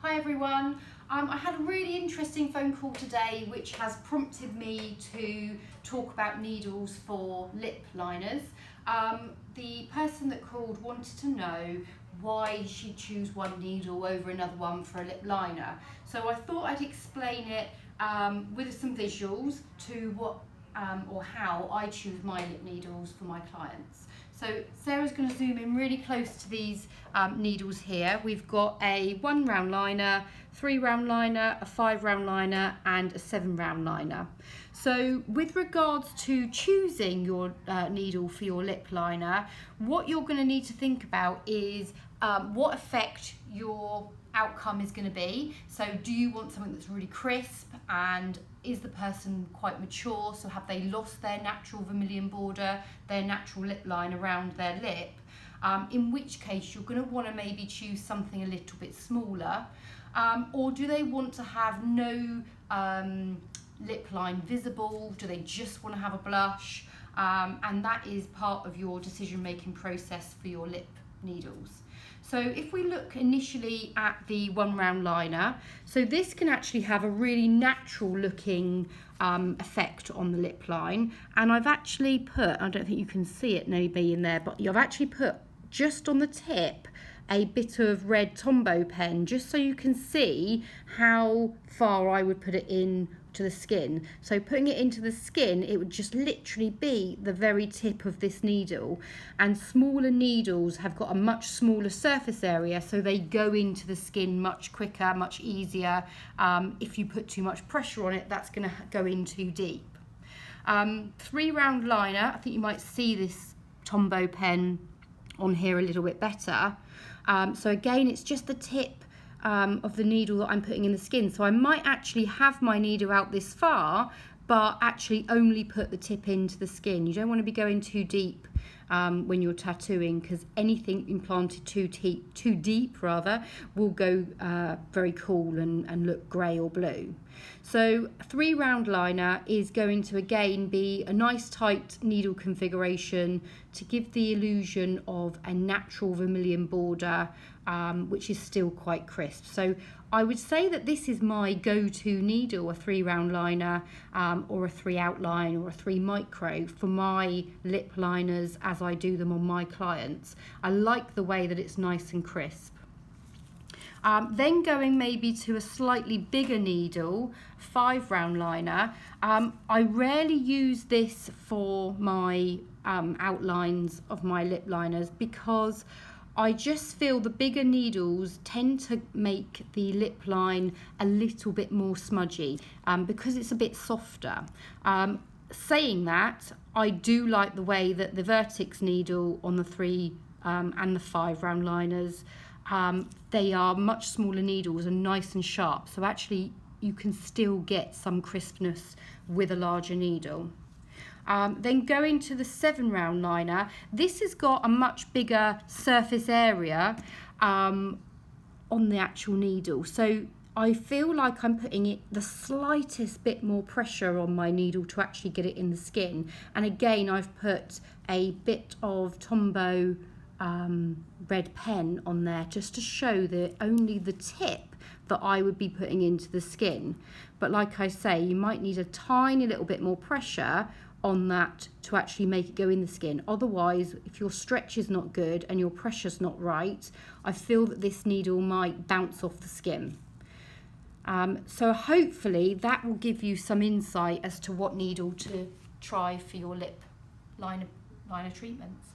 Hi everyone. I had a really interesting phone call today which has prompted me to talk about needles for lip liners. The person that called wanted to know why she'd choose one needle over another one for a lip liner. So I thought I'd explain it with some visuals to what or how I choose my lip needles for my clients. So Sarah's going to zoom in really close to these needles here. We've got a 1 round liner, 3 round liner, a 5 round liner and a 7 round liner. So with regards to choosing your needle for your lip liner, what you're going to need to think about is what effect your outcome is going to be. So do you want something that's really crisp, and is the person quite mature, so have they lost their natural vermilion border, their natural lip line around their lip, in which case you're going to want to maybe choose something a little bit smaller, or do they want to have no lip line visible, do they just want to have a blush, and that is part of your decision making process for your lip needles. So if we look initially at the 1 round liner, so this can actually have a really natural looking effect on the lip line, and I've actually put, I don't think you can see it maybe in there, but I've actually put just on the tip a bit of red Tombow pen just so you can see how far I would put it in to the skin. So putting it into the skin, it would just literally be the very tip of this needle, and smaller needles have got a much smaller surface area, so they go into the skin much quicker, much easier. If you put too much pressure on it, that's going to go in too deep. 3 round liner, I think you might see this Tombow pen on here a little bit better. So again, it's just the tip of the needle that I'm putting in the skin. So I might actually have my needle out this far, but actually only put the tip into the skin. You don't want to be going too deep when you're tattooing, because anything implanted too deep will go very cool and look grey or blue. So 3 round liner is going to again be a nice tight needle configuration to give the illusion of a natural vermilion border, which is still quite crisp. So I would say that this is my go-to needle, a 3 round liner, or a 3 outline or a 3 micro for my lip liners as I do them on my clients. I like the way that it's nice and crisp. Then going maybe to a slightly bigger needle, 5 round liner. I rarely use this for my outlines of my lip liners because I just feel the bigger needles tend to make the lip line a little bit more smudgy because it's a bit softer. Saying that, I do like the way that the Vertex needle on the 3 and the 5 round liners, they are much smaller needles and nice and sharp, so actually you can still get some crispness with a larger needle. Then going to the 7 round liner, this has got a much bigger surface area on the actual needle, so I feel like I'm putting it the slightest bit more pressure on my needle to actually get it in the skin. And again, I've put a bit of Tombow red pen on there just to show that only the tip that I would be putting into the skin. But like I say, you might need a tiny little bit more pressure on that to actually make it go in the skin. Otherwise, if your stretch is not good and your pressure's not right, I feel that this needle might bounce off the skin. So hopefully that will give you some insight as to what needle to try for your lip liner treatments.